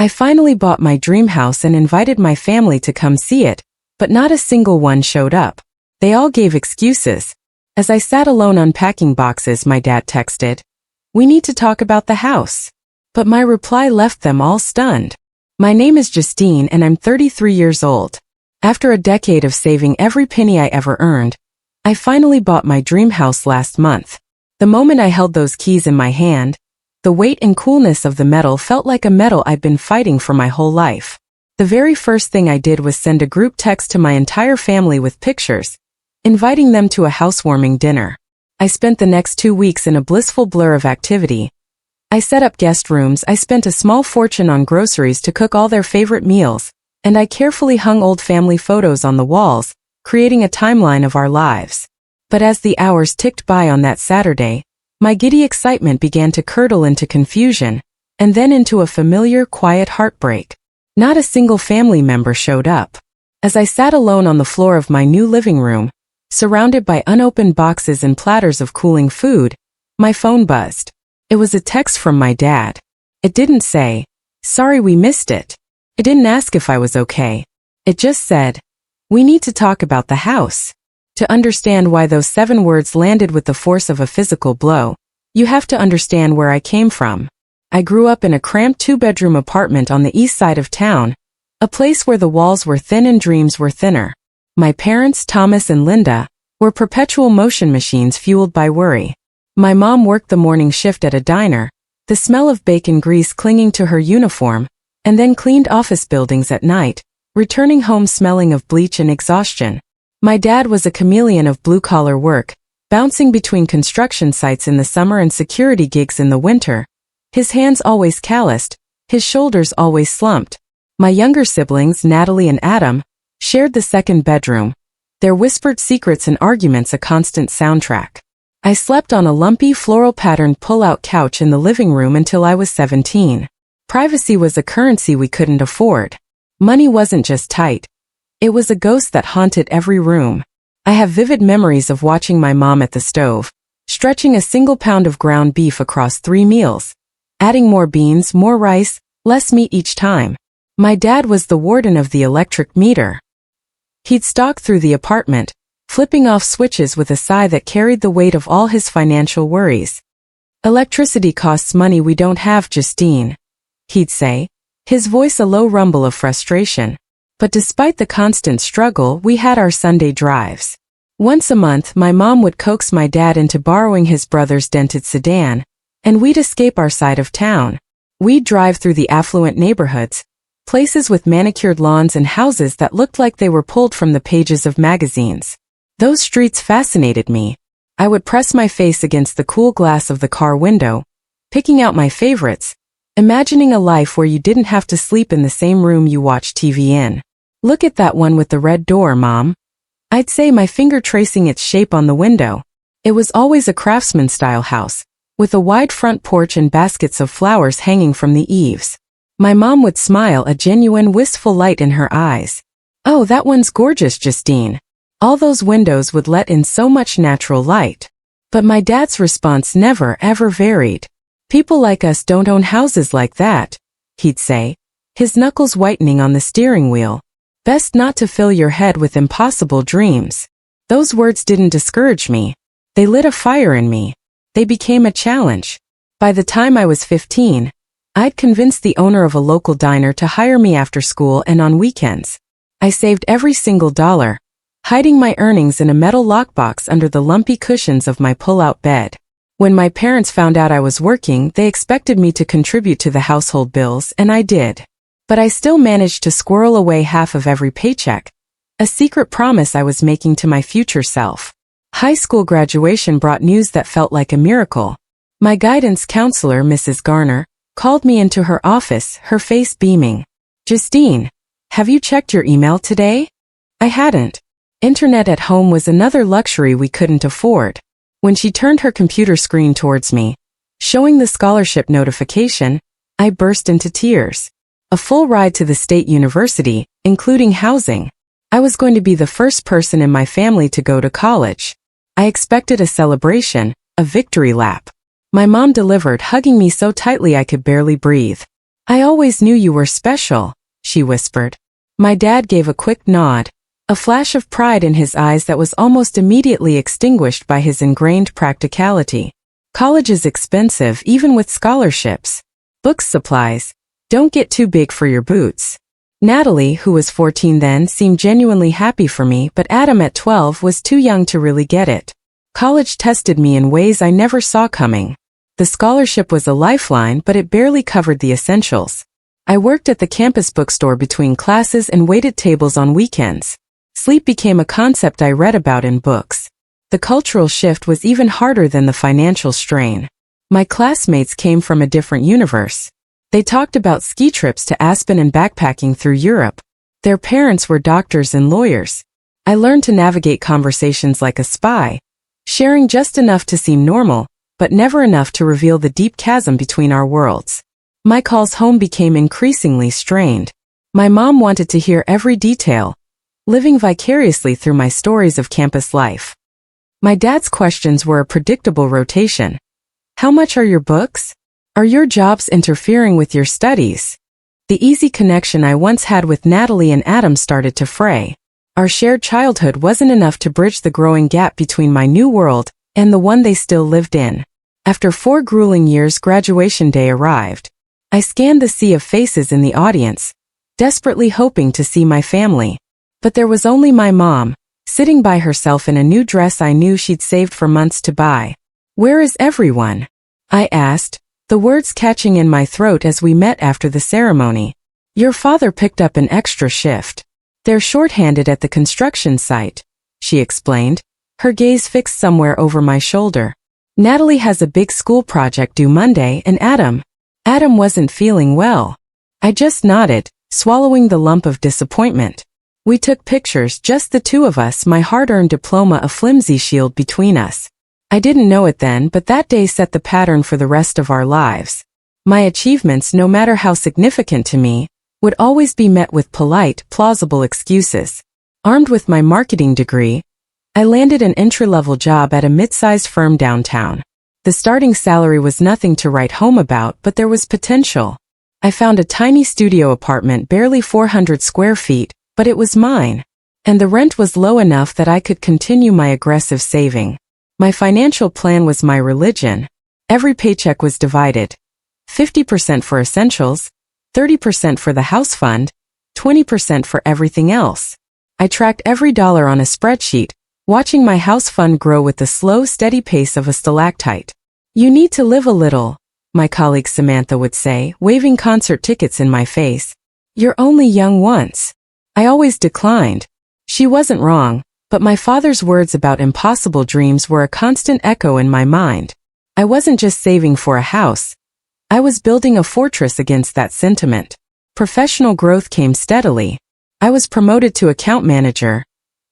I finally bought my dream house and invited my family to come see it, but not a single one showed up. They all gave excuses. As I sat alone unpacking boxes, my dad texted, "We need to talk about the house." But my reply left them all stunned. My name is Justine and I'm 33 years old. After a decade of saving every penny I ever earned, I finally bought my dream house last month. The moment I held those keys in my hand, the weight and coolness of the metal felt like a medal I'd been fighting for my whole life. The very first thing I did was send a group text to my entire family with pictures, inviting them to a housewarming dinner. I spent the next 2 weeks in a blissful blur of activity. I set up guest rooms, I spent a small fortune on groceries to cook all their favorite meals, and I carefully hung old family photos on the walls, creating a timeline of our lives. But as the hours ticked by on that Saturday, my giddy excitement began to curdle into confusion, and then into a familiar, quiet heartbreak. Not a single family member showed up. As I sat alone on the floor of my new living room, surrounded by unopened boxes and platters of cooling food, my phone buzzed. It was a text from my dad. It didn't say, "Sorry we missed it." It didn't ask if I was okay. It just said, "We need to talk about the house." To understand why those 7 words landed with the force of a physical blow, you have to understand where I came from. I grew up in a cramped 2-bedroom apartment on the east side of town, a place where the walls were thin and dreams were thinner. My parents, Thomas and Linda, were perpetual motion machines fueled by worry. My mom worked the morning shift at a diner, the smell of bacon grease clinging to her uniform, and then cleaned office buildings at night, returning home smelling of bleach and exhaustion. My dad was a chameleon of blue-collar work, bouncing between construction sites in the summer and security gigs in the winter. His hands always calloused, his shoulders always slumped. My younger siblings, Natalie and Adam, shared the second bedroom, their whispered secrets and arguments a constant soundtrack. I slept on a lumpy, floral-patterned pull-out couch in the living room until I was 17. Privacy was a currency we couldn't afford. Money wasn't just tight. It was a ghost that haunted every room. I have vivid memories of watching my mom at the stove, stretching a single pound of ground beef across 3 meals, adding more beans, more rice, less meat each time. My dad was the warden of the electric meter. He'd stalk through the apartment, flipping off switches with a sigh that carried the weight of all his financial worries. "Electricity costs money we don't have, Justine," he'd say, his voice a low rumble of frustration. But despite the constant struggle, we had our Sunday drives. Once a month, my mom would coax my dad into borrowing his brother's dented sedan, and we'd escape our side of town. We'd drive through the affluent neighborhoods, places with manicured lawns and houses that looked like they were pulled from the pages of magazines. Those streets fascinated me. I would press my face against the cool glass of the car window, picking out my favorites, imagining a life where you didn't have to sleep in the same room you watched TV in. "Look at that one with the red door, Mom," I'd say, my finger tracing its shape on the window. It was always a craftsman-style house, with a wide front porch and baskets of flowers hanging from the eaves. My mom would smile, a genuine wistful light in her eyes. "Oh, that one's gorgeous, Justine." All those windows would let in so much natural light. But my dad's response never, ever varied. "People like us don't own houses like that," he'd say, his knuckles whitening on the steering wheel. "Best not to fill your head with impossible dreams." Those words didn't discourage me. They lit a fire in me. They became a challenge. By the time I was 15, I'd convinced the owner of a local diner to hire me after school and on weekends. I saved every single dollar, hiding my earnings in a metal lockbox under the lumpy cushions of my pull-out bed. When my parents found out I was working, they expected me to contribute to the household bills, and I did. But I still managed to squirrel away half of every paycheck, a secret promise I was making to my future self. High school graduation brought news that felt like a miracle. My guidance counselor, Mrs. Garner, called me into her office, her face beaming. "Justine, have you checked your email today?" I hadn't. Internet at home was another luxury we couldn't afford. When she turned her computer screen towards me, showing the scholarship notification, I burst into tears. A full ride to the state university, including housing. I was going to be the first person in my family to go to college. I expected a celebration, a victory lap. My mom delivered, hugging me so tightly I could barely breathe. I always knew you were special, she whispered. My dad gave a quick nod, a flash of pride in his eyes that was almost immediately extinguished by his ingrained practicality. College is expensive even with scholarships. Books, supplies. Don't get too big for your boots. Natalie, who was 14 then, seemed genuinely happy for me, but Adam at 12 was too young to really get it. College tested me in ways I never saw coming. The scholarship was a lifeline, but it barely covered the essentials. I worked at the campus bookstore between classes and waited tables on weekends. Sleep became a concept I read about in books. The cultural shift was even harder than the financial strain. My classmates came from a different universe. They talked about ski trips to Aspen and backpacking through Europe. Their parents were doctors and lawyers. I learned to navigate conversations like a spy, sharing just enough to seem normal, but never enough to reveal the deep chasm between our worlds. My calls home became increasingly strained. My mom wanted to hear every detail, living vicariously through my stories of campus life. My dad's questions were a predictable rotation. How much are your books? Are your jobs interfering with your studies? The easy connection I once had with Natalie and Adam started to fray. Our shared childhood wasn't enough to bridge the growing gap between my new world and the one they still lived in. After 4 grueling years, graduation day arrived. I scanned the sea of faces in the audience, desperately hoping to see my family. But there was only my mom, sitting by herself in a new dress I knew she'd saved for months to buy. "Where is everyone?" I asked, the words catching in my throat as we met after the ceremony. "Your father picked up an extra shift. They're short-handed at the construction site," she explained, her gaze fixed somewhere over my shoulder. "Natalie has a big school project due Monday, and Adam wasn't feeling well." I just nodded, swallowing the lump of disappointment. We took pictures, just the two of us, my hard-earned diploma a flimsy shield between us. I didn't know it then, but that day set the pattern for the rest of our lives. My achievements, no matter how significant to me, would always be met with polite, plausible excuses. Armed with my marketing degree, I landed an entry-level job at a mid-sized firm downtown. The starting salary was nothing to write home about, but there was potential. I found a tiny studio apartment, barely 400 square feet, but it was mine. And the rent was low enough that I could continue my aggressive saving. My financial plan was my religion. Every paycheck was divided. 50% for essentials, 30% for the house fund, 20% for everything else. I tracked every dollar on a spreadsheet, watching my house fund grow with the slow, steady pace of a stalactite. "You need to live a little," my colleague Samantha would say, waving concert tickets in my face. "You're only young once." I always declined. She wasn't wrong, but my father's words about impossible dreams were a constant echo in my mind. I wasn't just saving for a house. I was building a fortress against that sentiment. Professional growth came steadily. I was promoted to account manager,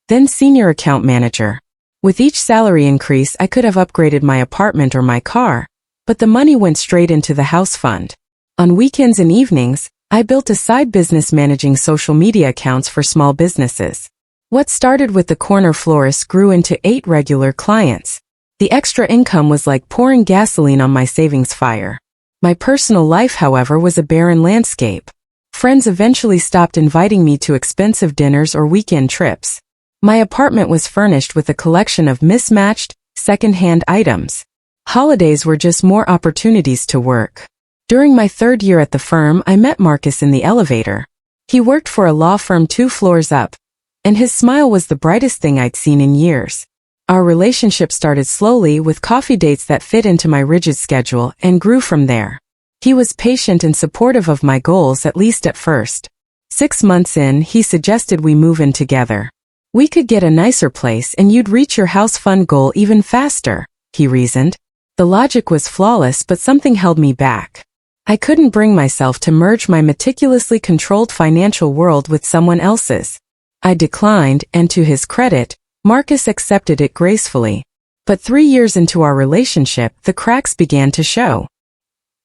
then senior account manager. With each salary increase, I could have upgraded my apartment or my car, but the money went straight into the house fund. On weekends and evenings, I built a side business managing social media accounts for small businesses. What started with the corner florist grew into 8 regular clients. The extra income was like pouring gasoline on my savings fire. My personal life, however, was a barren landscape. Friends eventually stopped inviting me to expensive dinners or weekend trips. My apartment was furnished with a collection of mismatched, second-hand items. Holidays were just more opportunities to work. During my 3rd year at the firm, I met Marcus in the elevator. He worked for a law firm 2 floors up, and his smile was the brightest thing I'd seen in years. Our relationship started slowly with coffee dates that fit into my rigid schedule and grew from there. He was patient and supportive of my goals, at least at first. 6 months in, he suggested we move in together. "We could get a nicer place and you'd reach your house fund goal even faster," he reasoned. The logic was flawless, but something held me back. I couldn't bring myself to merge my meticulously controlled financial world with someone else's. I declined, and to his credit, Marcus accepted it gracefully. But 3 years into our relationship, the cracks began to show.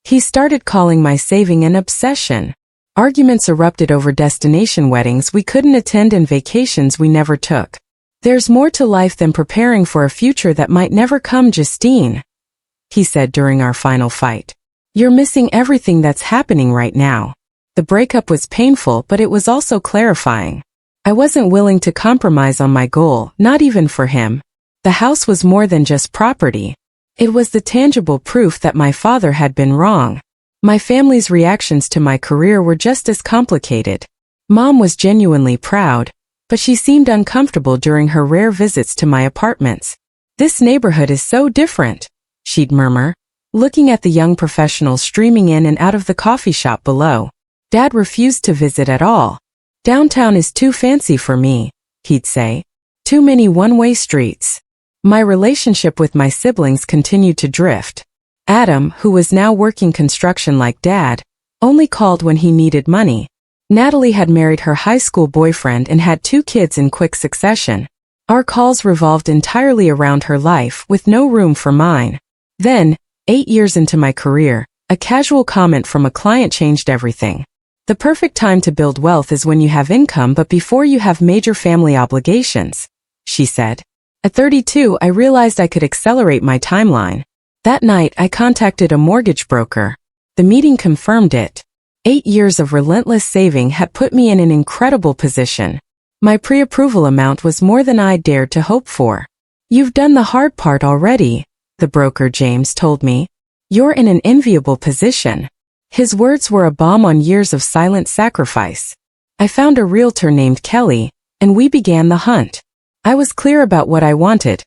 He started calling my saving an obsession. Arguments erupted over destination weddings we couldn't attend and vacations we never took. "There's more to life than preparing for a future that might never come, Justine," he said during our final fight. You're missing everything that's happening right now. The breakup was painful, but it was also clarifying. I wasn't willing to compromise on my goal, not even for him. The house was more than just property. It was the tangible proof that my father had been wrong. My family's reactions to my career were just as complicated. Mom was genuinely proud, but she seemed uncomfortable during her rare visits to my apartments. "This neighborhood is so different," she'd murmur, looking at the young professionals streaming in and out of the coffee shop below. Dad refused to visit at all. "Downtown is too fancy for me," he'd say. "Too many one-way streets." My relationship with my siblings continued to drift. Adam, who was now working construction like Dad, only called when he needed money. Natalie had married her high school boyfriend and had 2 kids in quick succession. Our calls revolved entirely around her life, with no room for mine. Then, 8 years into my career, a casual comment from a client changed everything. "The perfect time to build wealth is when you have income but before you have major family obligations," she said. At 32, I realized I could accelerate my timeline. That night, I contacted a mortgage broker. The meeting confirmed it. 8 years of relentless saving had put me in an incredible position. My pre-approval amount was more than I dared to hope for. "You've done the hard part already," the broker James told me. "You're in an enviable position." His words were a balm on years of silent sacrifice. I found a realtor named Kelly, and we began the hunt. I was clear about what I wanted.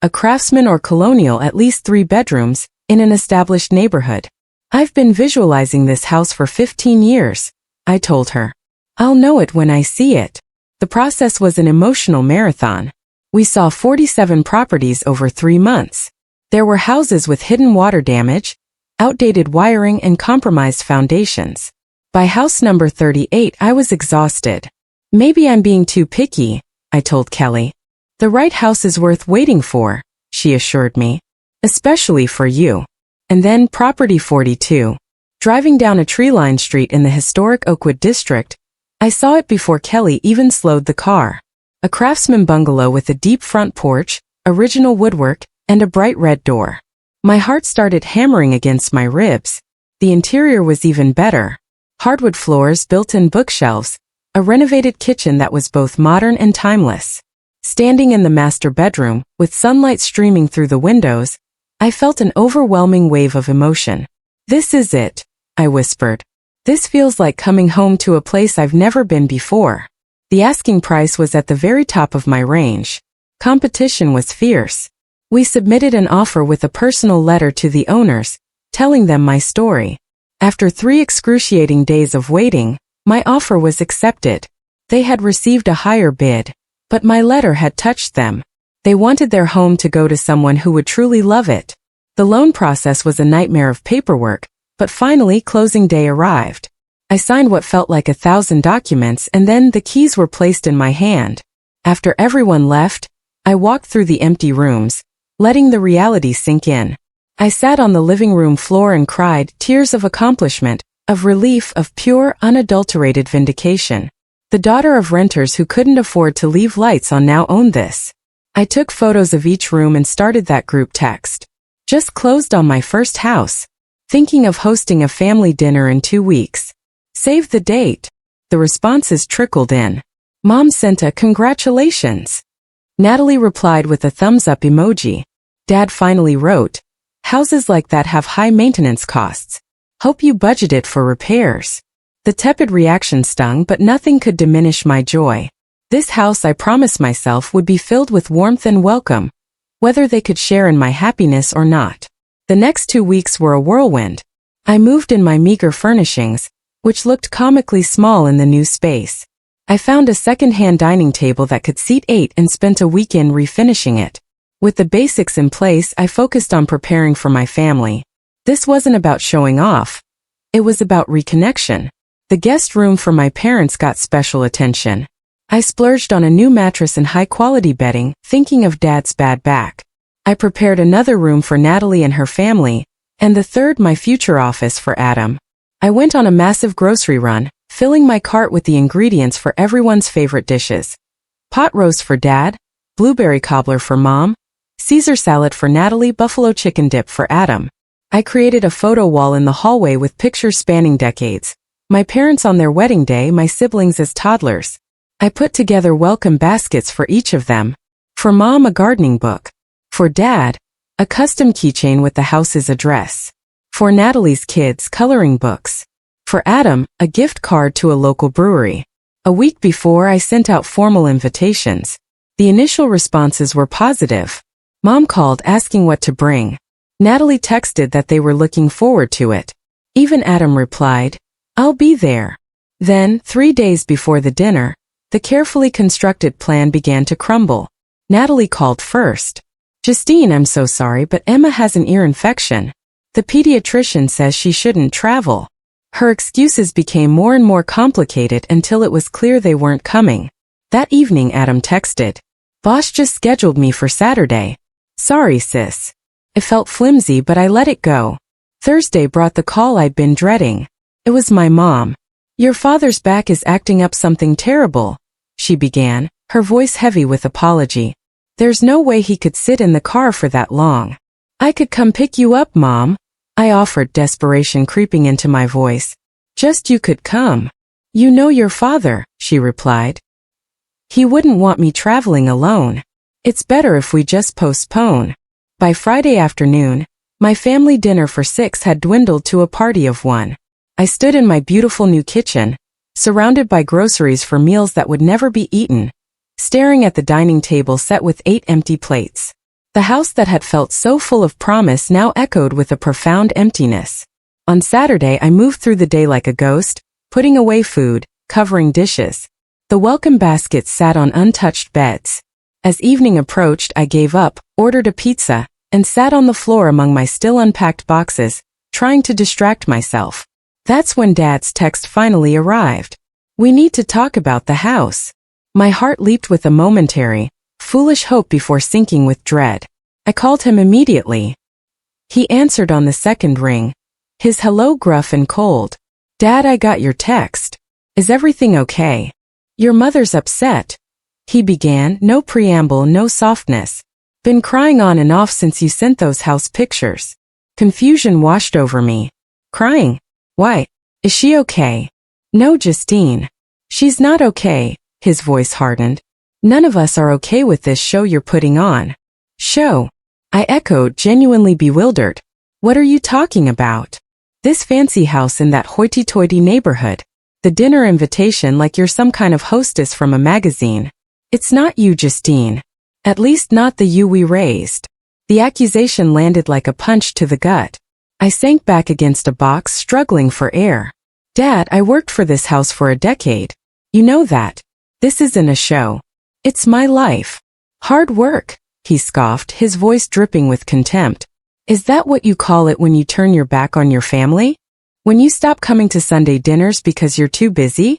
A craftsman or colonial, at least 3 bedrooms, in an established neighborhood. "I've been visualizing this house for 15 years, I told her. "I'll know it when I see it." The process was an emotional marathon. We saw 47 properties over 3 months. There were houses with hidden water damage, outdated wiring, and compromised foundations. By house number 38, I was exhausted. "Maybe I'm being too picky," I told Kelly. "The right house is worth waiting for," she assured me. "Especially for you." And then property 42. Driving down a tree-lined street in the historic Oakwood district, I saw it before Kelly even slowed the car. A craftsman bungalow with a deep front porch, original woodwork, and a bright red door. My heart started hammering against my ribs. The interior was even better. Hardwood floors, built-in bookshelves, a renovated kitchen that was both modern and timeless. Standing in the master bedroom, with sunlight streaming through the windows, I felt an overwhelming wave of emotion. "This is it," I whispered. "This feels like coming home to a place I've never been before." The asking price was at the very top of my range. Competition was fierce. We submitted an offer with a personal letter to the owners, telling them my story. After 3 excruciating days of waiting, my offer was accepted. They had received a higher bid, but my letter had touched them. They wanted their home to go to someone who would truly love it. The loan process was a nightmare of paperwork, but finally closing day arrived. I signed what felt like 1,000 documents, and then the keys were placed in my hand. After everyone left, I walked through the empty rooms, letting the reality sink in. I sat on the living room floor and cried, tears of accomplishment, of relief, of pure, unadulterated vindication. The daughter of renters who couldn't afford to leave lights on now owned this. I took photos of each room and started that group text. "Just closed on my first house. Thinking of hosting a family dinner in 2 weeks. Save the date." The responses trickled in. Mom sent a "congratulations." Natalie replied with a thumbs-up emoji. Dad finally wrote, "Houses like that have high maintenance costs. Hope you budgeted for repairs." The tepid reaction stung, but nothing could diminish my joy. This house, I promised myself, would be filled with warmth and welcome, whether they could share in my happiness or not. The next 2 weeks were a whirlwind. I moved in my meager furnishings, which looked comically small in the new space. I found a second-hand dining table that could seat 8 and spent a weekend refinishing it. With the basics in place, I focused on preparing for my family. This wasn't about showing off. It was about reconnection. The guest room for my parents got special attention. I splurged on a new mattress and high-quality bedding, thinking of Dad's bad back. I prepared another room for Natalie and her family, and the third, my future office, for Adam. I went on a massive grocery run, filling my cart with the ingredients for everyone's favorite dishes. Pot roast for Dad, blueberry cobbler for Mom, Caesar salad for Natalie, buffalo chicken dip for Adam. I created a photo wall in the hallway with pictures spanning decades. My parents on their wedding day, my siblings as toddlers. I put together welcome baskets for each of them. For Mom, a gardening book. For Dad, a custom keychain with the house's address. For Natalie's kids, coloring books. For Adam, a gift card to a local brewery. A week before, I sent out formal invitations. The initial responses were positive. Mom called asking what to bring. Natalie texted that they were looking forward to it. Even Adam replied, "I'll be there." Then, 3 days before the dinner, the carefully constructed plan began to crumble. Natalie called first. "Justine, I'm so sorry, but Emma has an ear infection. The pediatrician says she shouldn't travel." Her excuses became more and more complicated until it was clear they weren't coming. That evening, Adam texted, "Boss just scheduled me for Saturday. Sorry, sis." It felt flimsy, but I let it go. Thursday brought the call I'd been dreading. It was my mom. "Your father's back is acting up something terrible," she began, her voice heavy with apology. "There's no way he could sit in the car for that long." "I could come pick you up, Mom," I offered, desperation creeping into my voice. "Just you could come." "You know your father," she replied. "He wouldn't want me traveling alone. It's better if we just postpone." By Friday afternoon, my family dinner for 6 had dwindled to a party of 1. I stood in my beautiful new kitchen, surrounded by groceries for meals that would never be eaten, staring at the dining table set with 8 empty plates. The house that had felt so full of promise now echoed with a profound emptiness. On Saturday, I moved through the day like a ghost, putting away food, covering dishes. The welcome baskets sat on untouched beds. As evening approached, I gave up, ordered a pizza, and sat on the floor among my still unpacked boxes, trying to distract myself. That's when Dad's text finally arrived. "We need to talk about the house." My heart leaped with a momentary, foolish hope before sinking with dread. I called him immediately. He answered on the second ring, his hello gruff and cold. "Dad, I got your text. Is everything okay?" "Your mother's upset," he began, no preamble, no softness. "Been crying on and off since you sent those house pictures." Confusion washed over me. "Crying? Why? Is she okay?" "No, Justine. She's not okay," his voice hardened. "None of us are okay with this show you're putting on." "Show?" I echoed, genuinely bewildered. "What are you talking about?" "This fancy house in that hoity-toity neighborhood. The dinner invitation like you're some kind of hostess from a magazine. It's not you, Justine. At least not the you we raised." The accusation landed like a punch to the gut. I sank back against a box, struggling for air. "Dad, I worked for this house for a decade. You know that. This isn't a show. It's my life. Hard work," he scoffed, his voice dripping with contempt. "Is that what you call it when you turn your back on your family? When you stop coming to Sunday dinners because you're too busy?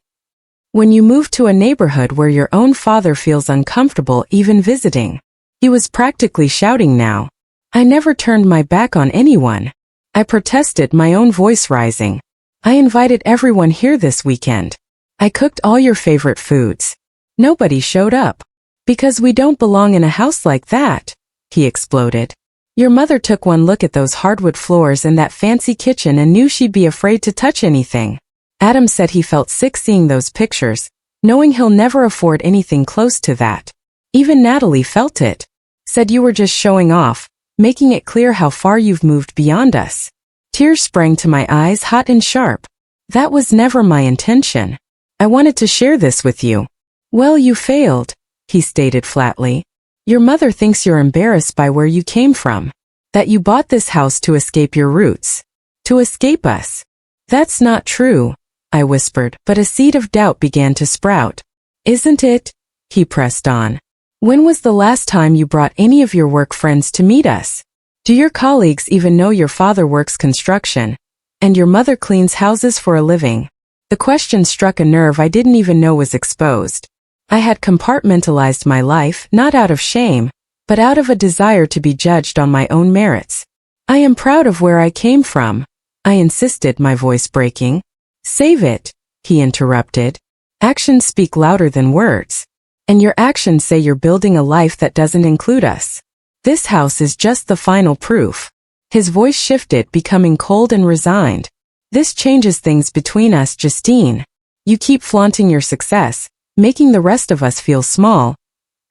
When you move to a neighborhood where your own father feels uncomfortable even visiting?" He was practically shouting now. "I never turned my back on anyone," I protested, my own voice rising. "I invited everyone here this weekend. I cooked all your favorite foods. Nobody showed up. Because we don't belong in a house like that," he exploded. "Your mother took one look at those hardwood floors and that fancy kitchen and knew she'd be afraid to touch anything." Adam said he felt sick seeing those pictures, knowing he'll never afford anything close to that. Even Natalie felt it. Said you were just showing off, making it clear how far you've moved beyond us. Tears sprang to my eyes, hot and sharp. "That was never my intention. I wanted to share this with you." "Well, you failed," he stated flatly. "Your mother thinks you're embarrassed by where you came from. That you bought this house to escape your roots. To escape us." "That's not true," I whispered, but a seed of doubt began to sprout. "Isn't it?" he pressed on. "When was the last time you brought any of your work friends to meet us? Do your colleagues even know your father works construction, and your mother cleans houses for a living?" The question struck a nerve I didn't even know was exposed. I had compartmentalized my life, not out of shame, but out of a desire to be judged on my own merits. "I am proud of where I came from," I insisted, my voice breaking. "Save it," he interrupted. "Actions speak louder than words. And your actions say you're building a life that doesn't include us. This house is just the final proof." His voice shifted, becoming cold and resigned. This changes things between us, Justine. You keep flaunting your success, making the rest of us feel small.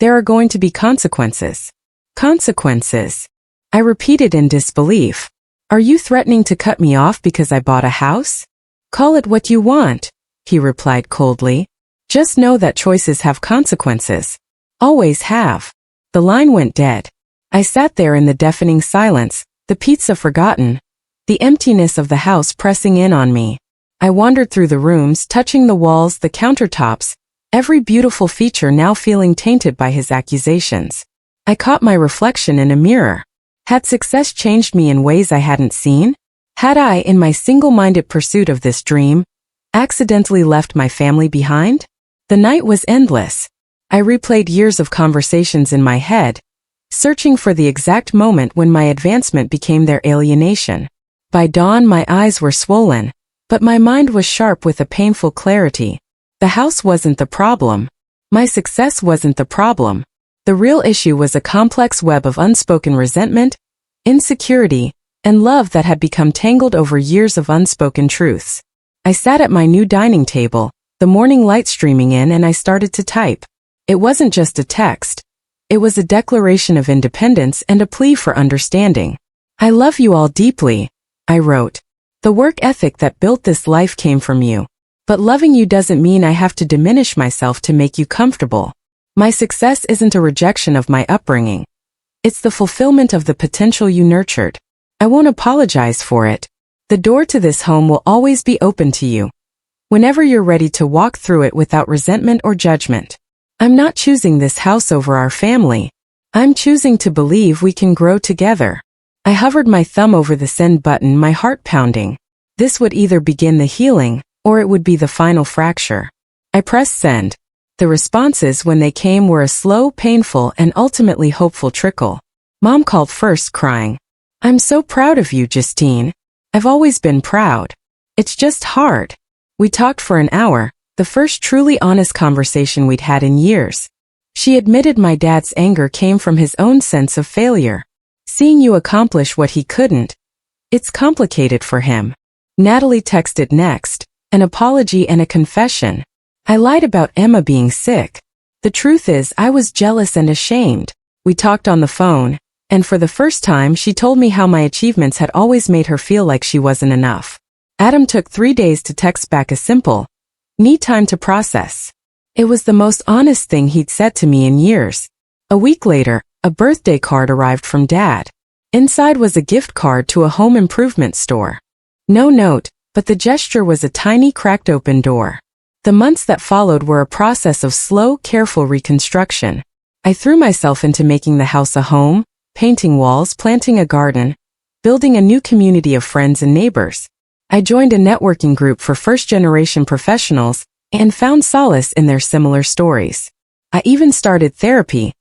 There are going to be consequences. Consequences. I repeated in disbelief. Are you threatening to cut me off because I bought a house? Call it what you want, he replied coldly. Just know that choices have consequences. Always have. The line went dead. I sat there in the deafening silence, the pizza forgotten, the emptiness of the house pressing in on me. I wandered through the rooms, touching the walls, the countertops, every beautiful feature now feeling tainted by his accusations. I caught my reflection in a mirror. Had success changed me in ways I hadn't seen? Had I, in my single-minded pursuit of this dream, accidentally left my family behind? The night was endless. I replayed years of conversations in my head, searching for the exact moment when my advancement became their alienation. By dawn, my eyes were swollen, but my mind was sharp with a painful clarity. The house wasn't the problem. My success wasn't the problem. The real issue was a complex web of unspoken resentment, insecurity, and love that had become tangled over years of unspoken truths. I sat at my new dining table, the morning light streaming in, and I started to type. It wasn't just a text. It was a declaration of independence and a plea for understanding. I love you all deeply, I wrote. The work ethic that built this life came from you. But loving you doesn't mean I have to diminish myself to make you comfortable. My success isn't a rejection of my upbringing. It's the fulfillment of the potential you nurtured. I won't apologize for it. The door to this home will always be open to you, whenever you're ready to walk through it without resentment or judgment. I'm not choosing this house over our family. I'm choosing to believe we can grow together. I hovered my thumb over the send button, my heart pounding. This would either begin the healing, or it would be the final fracture. I pressed send. The responses, when they came, were a slow, painful, and ultimately hopeful trickle. Mom called first, crying, "I'm so proud of you, Justine. I've always been proud. It's just hard." We talked for an hour, the first truly honest conversation we'd had in years. She admitted my dad's anger came from his own sense of failure. Seeing you accomplish what he couldn't. It's complicated for him. Natalie texted next, an apology and a confession. I lied about Emma being sick. The truth is, I was jealous and ashamed. We talked on the phone, and for the first time she told me how my achievements had always made her feel like she wasn't enough. Adam took 3 days to text back a simple, "Need time to process." It was the most honest thing he'd said to me in years. A week later, a birthday card arrived from Dad. Inside was a gift card to a home improvement store. No note, but the gesture was a tiny cracked open door. The months that followed were a process of slow, careful reconstruction. I threw myself into making the house a home, painting walls, planting a garden, building a new community of friends and neighbors. I joined a networking group for first-generation professionals and found solace in their similar stories. I even started therapy,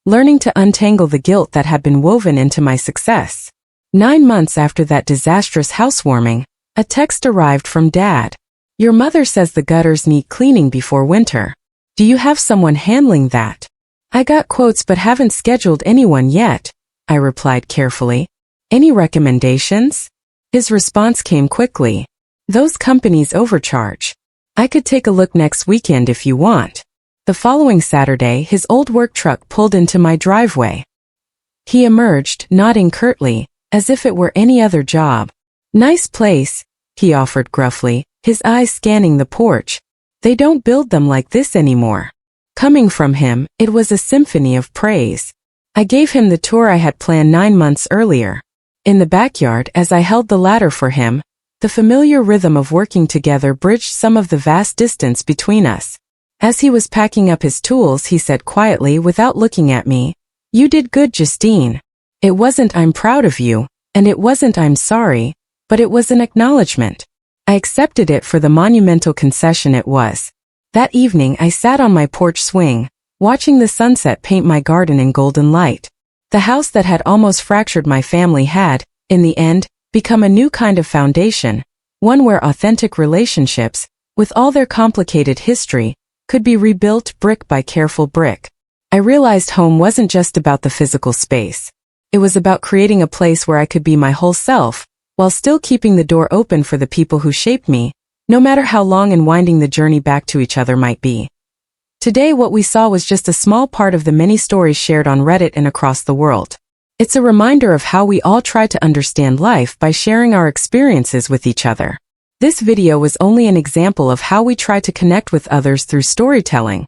learning to untangle the guilt that had been woven into my success. 9 months after that disastrous housewarming, a text arrived from Dad. "Your mother says the gutters need cleaning before winter. Do you have someone handling that?" "I got quotes but haven't scheduled anyone yet," I replied carefully. "Any recommendations?" His response came quickly. "Those companies overcharge. I could take a look next weekend if you want." The following Saturday, his old work truck pulled into my driveway. He emerged, nodding curtly, as if it were any other job. "Nice place," he offered gruffly, his eyes scanning the porch. "They don't build them like this anymore." Coming from him, it was a symphony of praise. I gave him the tour I had planned 9 months earlier. In the backyard, as I held the ladder for him, the familiar rhythm of working together bridged some of the vast distance between us. As he was packing up his tools, he said quietly without looking at me, "You did good, Justine. It wasn't 'I'm proud of you,' and it wasn't 'I'm sorry,' but it was an acknowledgement." I accepted it for the monumental concession it was. That evening I sat on my porch swing, watching the sunset paint my garden in golden light. The house that had almost fractured my family had, in the end, become a new kind of foundation, one where authentic relationships, with all their complicated history, could be rebuilt brick by careful brick. I realized home wasn't just about the physical space. It was about creating a place where I could be my whole self, while still keeping the door open for the people who shaped me, no matter how long and winding the journey back to each other might be. Today, what we saw was just a small part of the many stories shared on Reddit and across the world. It's a reminder of how we all try to understand life by sharing our experiences with each other. This video was only an example of how we try to connect with others through storytelling,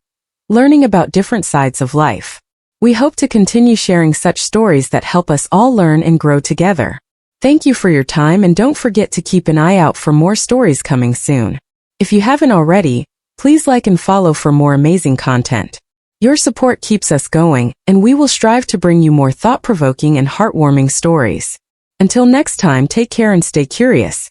learning about different sides of life. We hope to continue sharing such stories that help us all learn and grow together. Thank you for your time, and don't forget to keep an eye out for more stories coming soon. If you haven't already, please like and follow for more amazing content. Your support keeps us going, and we will strive to bring you more thought-provoking and heartwarming stories. Until next time, take care and stay curious.